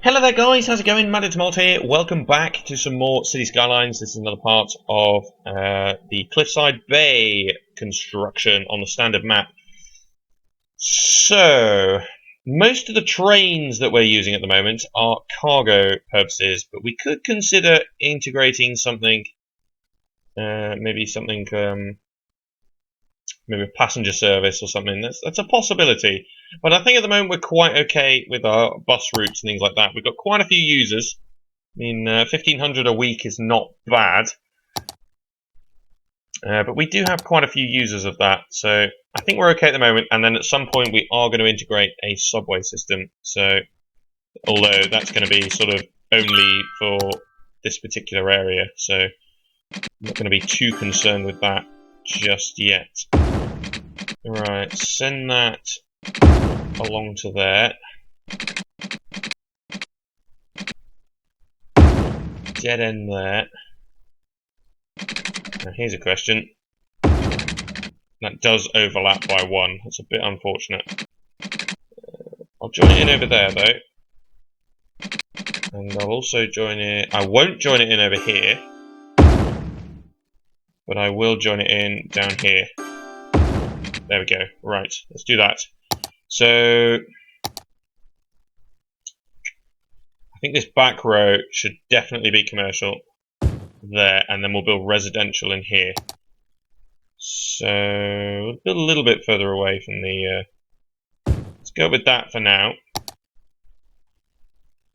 Hello there guys, how's it going? Mad Multi here. Welcome back to some more City Skylines. This is another part of the Cliffside Bay construction on the standard map. So, most of the trains that we're using at the moment are cargo purposes, but we could consider integrating something, maybe a passenger service or something. That's a possibility. But I think at the moment we're quite okay with our bus routes and things like that. We've got quite a few users. I mean, 1,500 a week is not bad. But we do have quite a few users of that. So I think we're okay at the moment. And then at some point we are going to integrate a subway system. So, although that's going to be sort of only for this particular area. So I'm not going to be too concerned with that just yet. Right, send that along to there. Dead end there. Now here's a question. That does overlap by one. That's a bit unfortunate. I'll join it in over there though. And I'll also join it... I won't join it in over here. But I will join it in down here. There we go. Right, let's do that. So, I think this back row should definitely be commercial there, and then we'll build residential in here. So, we'll build a little bit further away from the... let's go with that for now.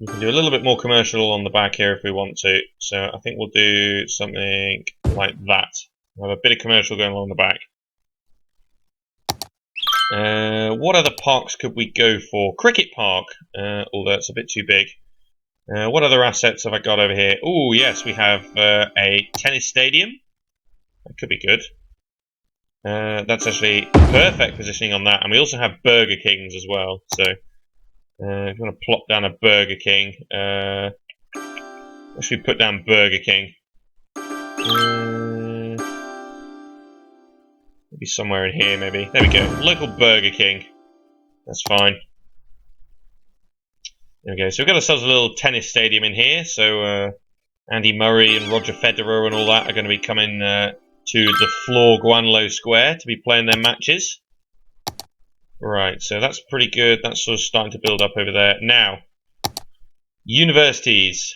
We can do a little bit more commercial on the back here if we want to. So, I think we'll do something like that. We'll have a bit of commercial going along the back. What other parks could we go for? Cricket Park, although it's a bit too big. What other assets have I got over here? Oh, yes, we have a tennis stadium. That could be good. That's actually perfect positioning on that. And we also have Burger Kings as well. So, if you want to plop down a Burger King, where should we put down Burger King? Maybe somewhere in here, maybe. There we go. Local Burger King. That's fine. There we go. So we've got ourselves a little tennis stadium in here. So Andy Murray and Roger Federer and all that are going to be coming to the Floor Guanlo Square to be playing their matches. Right, so that's pretty good. That's sort of starting to build up over there. Now, universities.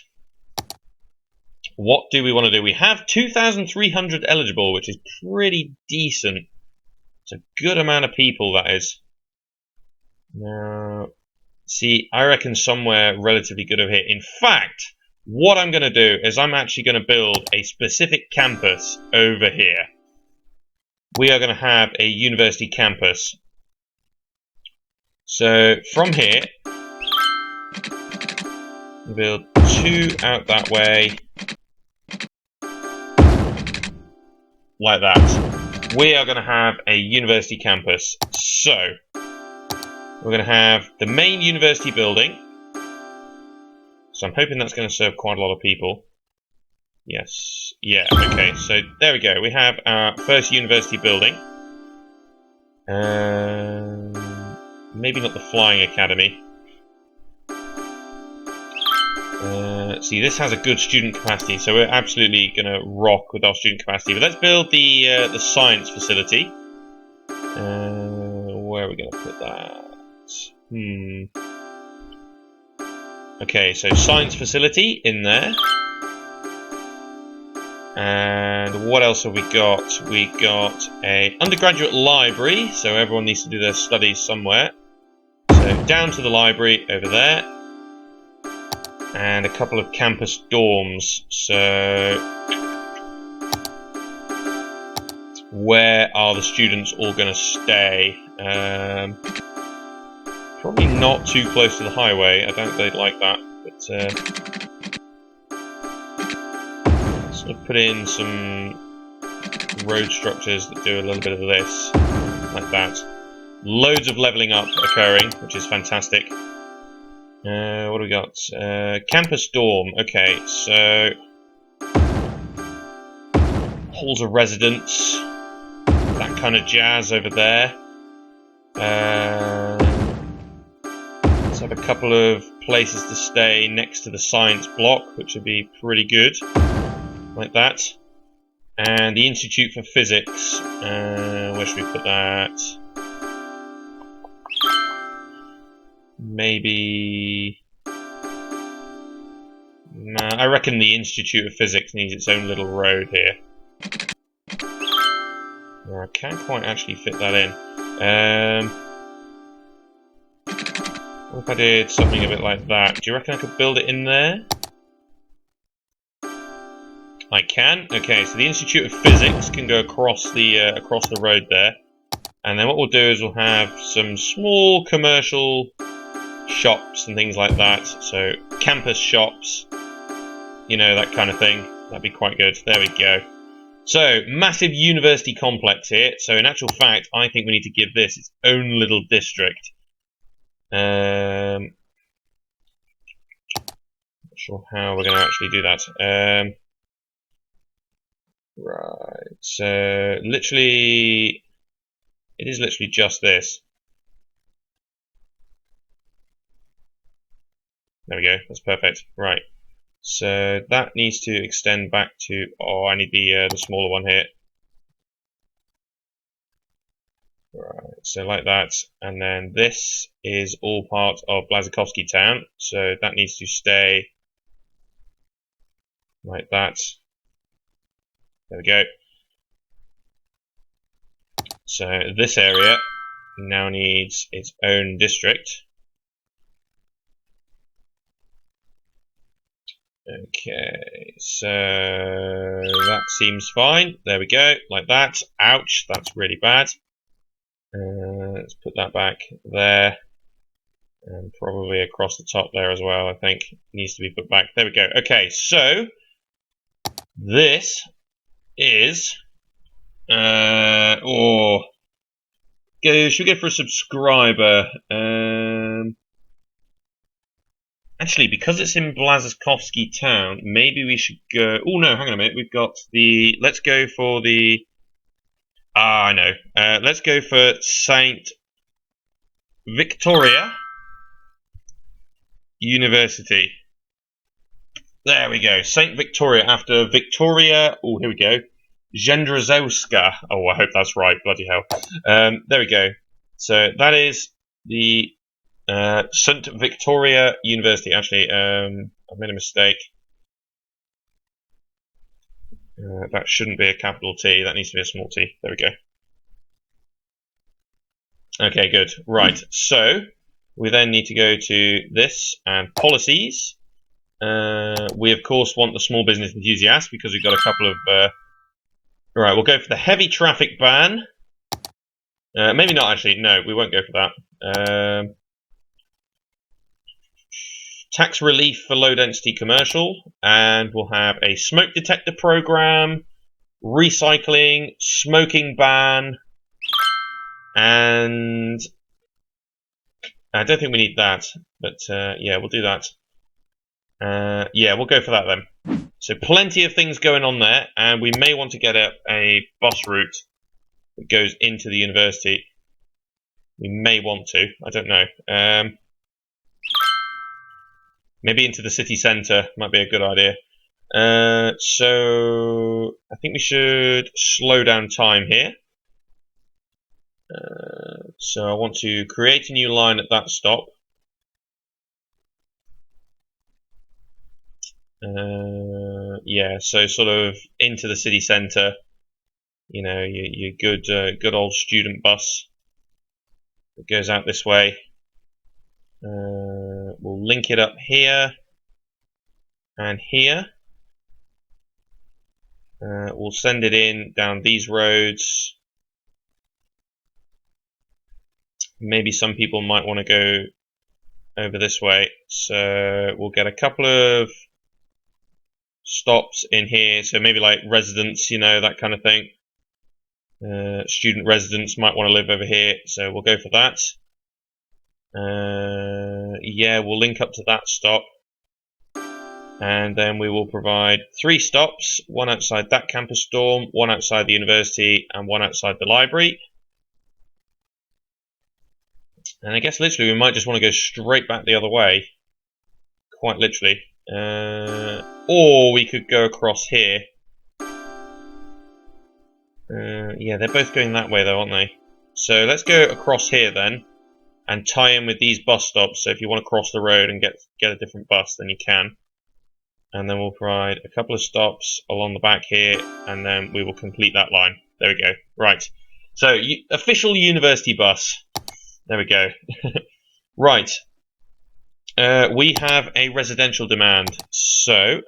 What do we want to do? We have 2,300 eligible, which is pretty decent. It's a good amount of people, that is. Now, see, I reckon somewhere relatively good over here. In fact, what I'm going to do is I'm actually going to build a specific campus over here. We are going to have a university campus. So, from here, we'll build 2 out that way. Like that. We are going to have a university campus. So, we're going to have the main university building. So I'm hoping that's going to serve quite a lot of people. Yes. Yeah, okay. So there we go. We have our first university building. Maybe not the Flying Academy. See, this has a good student capacity, so we're absolutely going to rock with our student capacity. But let's build the science facility. Where are we going to put that? Okay, so science facility in there. And what else have we got? We got a undergraduate library, so everyone needs to do their studies somewhere. So down to the library over there. And a couple of campus dorms. So, where are the students all going to stay? Probably not too close to the highway. I don't think they'd like that. But sort of put in some road structures that do a little bit of this, like that. Loads of levelling up occurring, which is fantastic. What do we got? Campus dorm. Okay, so halls of residence, that kind of jazz over there. have a couple of places to stay next to the science block, which would be pretty good, like that. And the Institute for Physics, where should we put that? Maybe... Nah, I reckon the Institute of Physics needs its own little road here. I can't quite actually fit that in. What if I did something a bit like that? Do you reckon I could build it in there? I can. Okay, so the Institute of Physics can go across the road there, and then what we'll do is we'll have some small commercial shops and things like that. So campus shops, you know, that kind of thing. That'd be quite good. There we go. So massive university complex here. So in actual fact, I think we need to give this its own little district. Not sure how we're going to actually do that. Right, so literally, it is literally just this. There we go, that's perfect. Right, so that needs to extend back to, oh, I need the smaller one here. Right, so like that, and then this is all part of Blazikowski Town, so that needs to stay like that. There we go. So this area now needs its own district. Okay, so that seems fine. There we go, like that. Ouch, that's really bad. Let's put that back there. And probably across the top there as well, I think. Needs to be put back. There we go. Okay, so this is should we go for a subscriber? Actually, because it's in Blazikowski Town, maybe we should go. Oh no, hang on a minute. We've got the. Let's go for the. I know. Let's go for Saint Victoria University. There we go. Saint Victoria after Victoria. Oh, here we go. Jędrzejowska. Oh, I hope that's right. Bloody hell. There we go. So that is the St. Victoria University. Actually, I've made a mistake. That shouldn't be a capital T. That needs to be a small t. There we go. Okay, good. Right. So we then need to go to this and policies. We of course want the small business enthusiast because we've got a couple of. Right, we'll go for the heavy traffic ban. Maybe not actually. No, we won't go for that. Tax relief for low density commercial, and we'll have a smoke detector program, recycling, smoking ban, and I don't think we need that, but yeah, we'll do that. Yeah, we'll go for that then. So plenty of things going on there, and we may want to get a bus route that goes into the university. We may want to, I don't know. Maybe into the city centre might be a good idea. So I think we should slow down time here. So I want to create a new line at that stop. Yeah, so sort of into the city centre. You know, your good old student bus that goes out this way. We'll link it up here and here. We'll send it in down these roads. Maybe some people might want to go over this way, so we'll get a couple of stops in here, so maybe like residents, you know, that kind of thing. Student residents might want to live over here, so we'll go for that. Yeah, we'll link up to that stop, and then we will provide 3 stops, one outside that campus dorm, one outside the university, and one outside the library. And I guess literally we might just want to go straight back the other way. Quite literally. Or we could go across here. Yeah, they're both going that way though, aren't they? So let's go across here then, and tie in with these bus stops. So if you want to cross the road and get a different bus, then you can. And then we'll provide a couple of stops along the back here, and then we will complete that line. There we go. Right. So, official university bus. There we go. Right. We have a residential demand. So,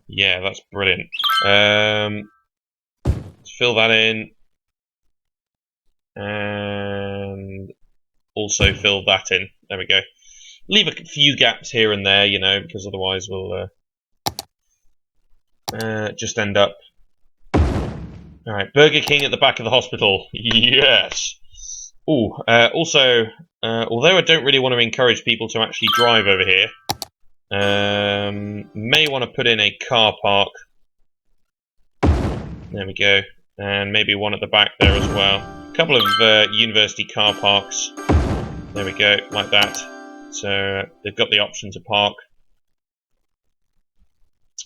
yeah, that's brilliant. Let's fill that in. And also fill that in. There we go. Leave a few gaps here and there, you know, because otherwise we'll just end up. Alright, Burger King at the back of the hospital. Yes! Ooh, also, although I don't really want to encourage people to actually drive over here, may want to put in a car park. There we go. And maybe one at the back there as well. A couple of university car parks. There we go, like that. So they've got the option to park.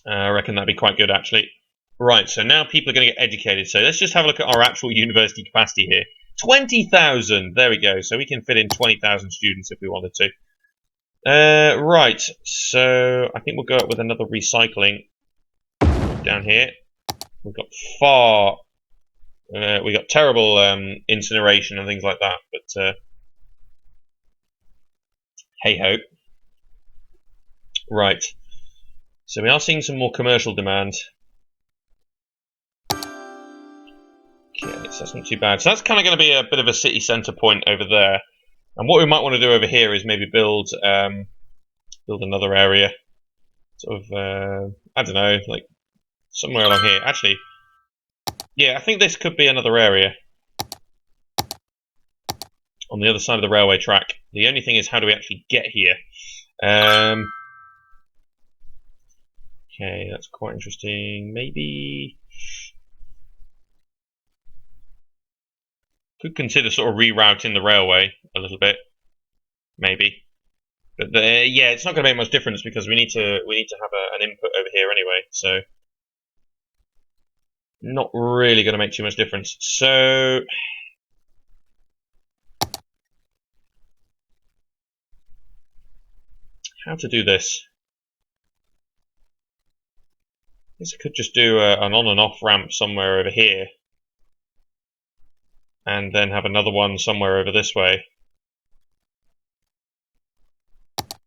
I reckon that'd be quite good, actually. Right, so now people are going to get educated. So let's just have a look at our actual university capacity here. 20,000! There we go. So we can fit in 20,000 students if we wanted to. Right, so I think we'll go up with another recycling down here. We've got we got terrible incineration and things like that, but hey ho. Right, so we are seeing some more commercial demand. Okay, so that's not too bad. So that's kind of going to be a bit of a city centre point over there. And what we might want to do over here is maybe build another area. Sort of, I don't know, like somewhere along here. Actually, yeah, I think this could be another area. On the other side of the railway track. The only thing is, how do we actually get here? Okay, that's quite interesting. Maybe could consider sort of rerouting the railway a little bit, maybe. But yeah, it's not going to make much difference because we need to have an input over here anyway. So not really going to make too much difference. So how to do this? I guess I could just do an on and off ramp somewhere over here. And then have another one somewhere over this way.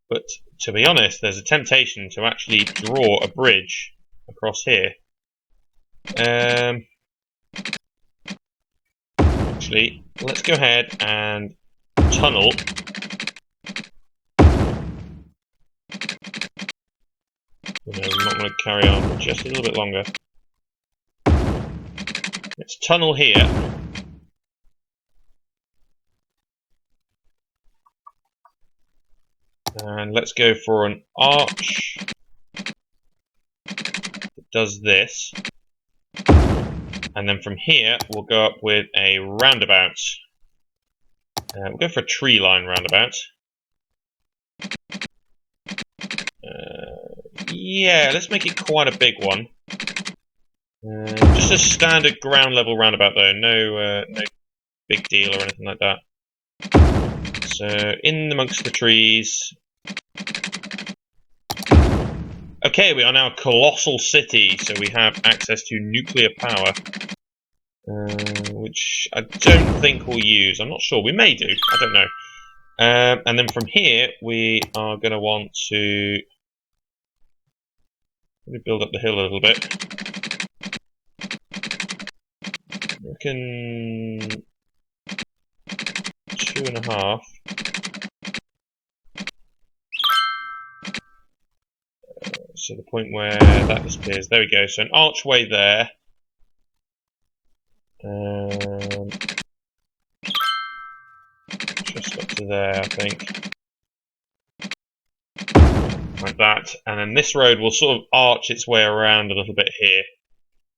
But to be honest, there's a temptation to actually draw a bridge across here. Actually, let's go ahead and tunnel. No, I'm not going to carry on for just a little bit longer. Let's tunnel here. And let's go for an arch that does this. And then from here, we'll go up with a roundabout. We'll go for a tree line roundabout. Yeah, let's make it quite a big one. Just a standard ground level roundabout though, no big deal or anything like that. So, in amongst the trees. Okay, we are now a colossal city, so we have access to nuclear power. Which I don't think we'll use. I'm not sure. We may do. I don't know. And then from here, we are going to want to build up the hill a little bit. I reckon 2.5. So the point where that disappears. There we go. So an archway there. Just up to there, I think. Like that. And then this road will sort of arch its way around a little bit here.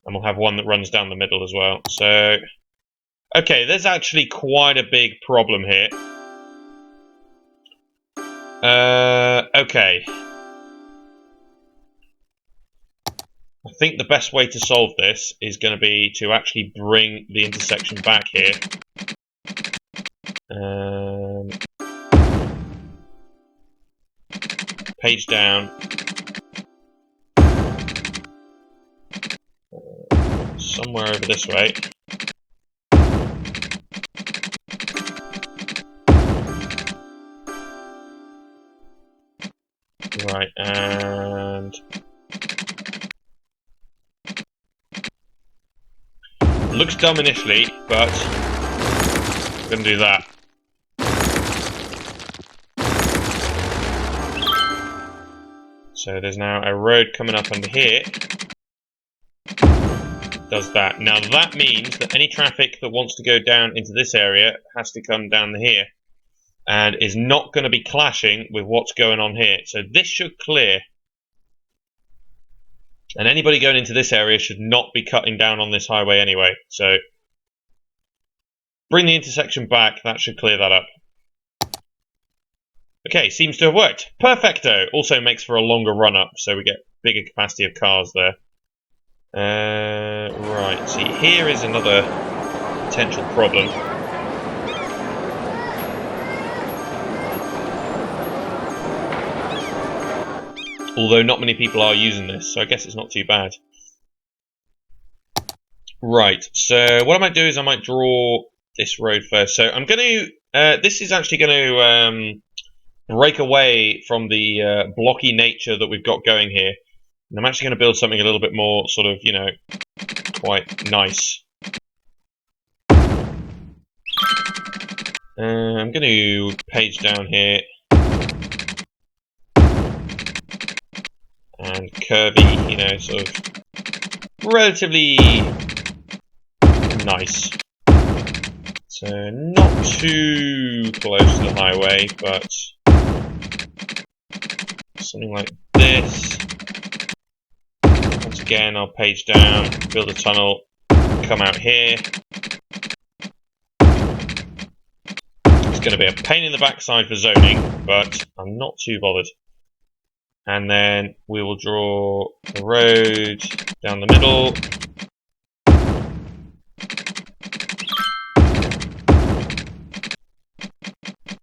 And we'll have one that runs down the middle as well. So Okay, there's actually quite a big problem here. Okay. I think the best way to solve this is going to be to actually bring the intersection back here. Page down. Somewhere over this way. Right, and looks dumb initially, but I'm going to do that. So there's now a road coming up under here. Does that. Now that means that any traffic that wants to go down into this area has to come down here and is not going to be clashing with what's going on here. So this should clear. And anybody going into this area should not be cutting down on this highway anyway. So bring the intersection back, that should clear that up. Okay, seems to have worked. Perfecto! Also makes for a longer run up, so we get bigger capacity of cars there. Right, see, here is another potential problem. Although not many people are using this, so I guess it's not too bad. Right, so what I might do is I might draw this road first. So I'm going to, this is actually going to break away from the blocky nature that we've got going here. And I'm actually going to build something a little bit more sort of, you know, quite nice. I'm going to page down here. And curvy, you know, sort of relatively nice. So not too close to the highway, but something like this. Once again, I'll page down, build a tunnel, come out here. It's going to be a pain in the backside for zoning, but I'm not too bothered. And then we will draw a road down the middle.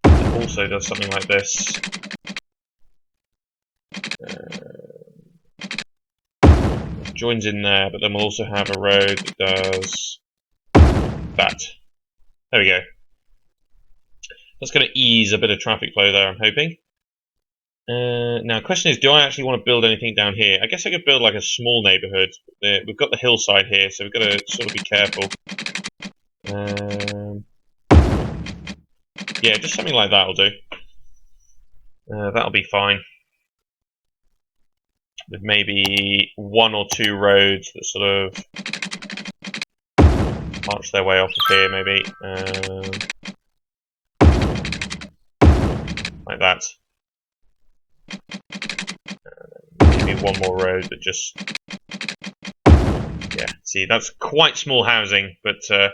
It also does something like this. Joins in there, but then we'll also have a road that does that. There we go. That's going to ease a bit of traffic flow there, I'm hoping. Now, the question is, do I actually want to build anything down here? I guess I could build like a small neighbourhood. We've got the hillside here, so we've got to sort of be careful. Yeah, just something like that will do. That'll be fine. With maybe one or two roads that sort of march their way off of here, maybe. Like that. Maybe one more road that just... Yeah, see, that's quite small housing, but I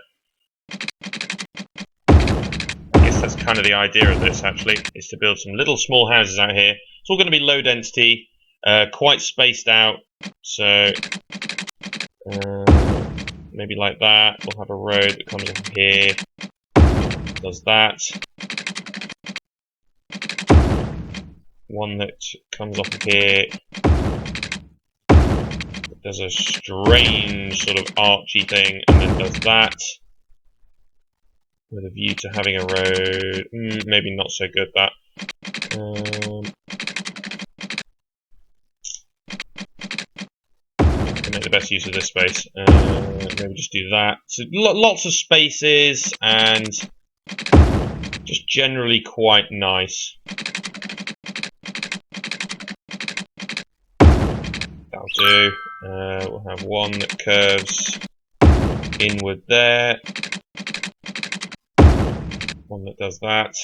guess that's kind of the idea of this, actually, is to build some little small houses out here. It's all going to be low density, quite spaced out, so maybe like that. We'll have a road that comes up here, does that. One that comes off of here. There's a strange sort of archy thing, and then does that. With a view to having a road. Maybe not so good, that. To make the best use of this space. Maybe just do that. So lots of spaces, and just generally quite nice. That'll do. We'll have one that curves inward there. One that does that.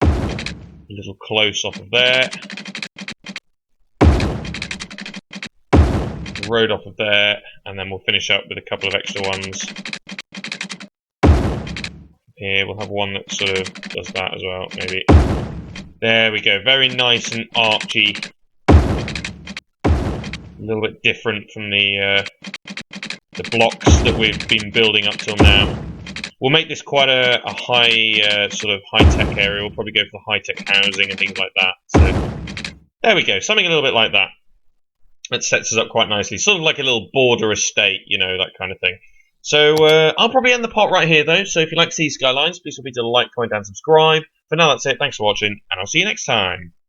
A little close off of there. road off of there, and then we'll finish up with a couple of extra ones. Here, we'll have one that sort of does that as well, maybe. There we go, very nice and archy. A little bit different from the blocks that we've been building up till now. We'll make this quite a high, sort of high-tech area. We'll probably go for the high-tech housing and things like that. So, there we go, something a little bit like that. That sets us up quite nicely. Sort of like a little border estate, you know, that kind of thing. So, I'll probably end the part right here, though. So if you like to see Skylines, please feel free to like, comment, and subscribe. For now, that's it. Thanks for watching, and I'll see you next time.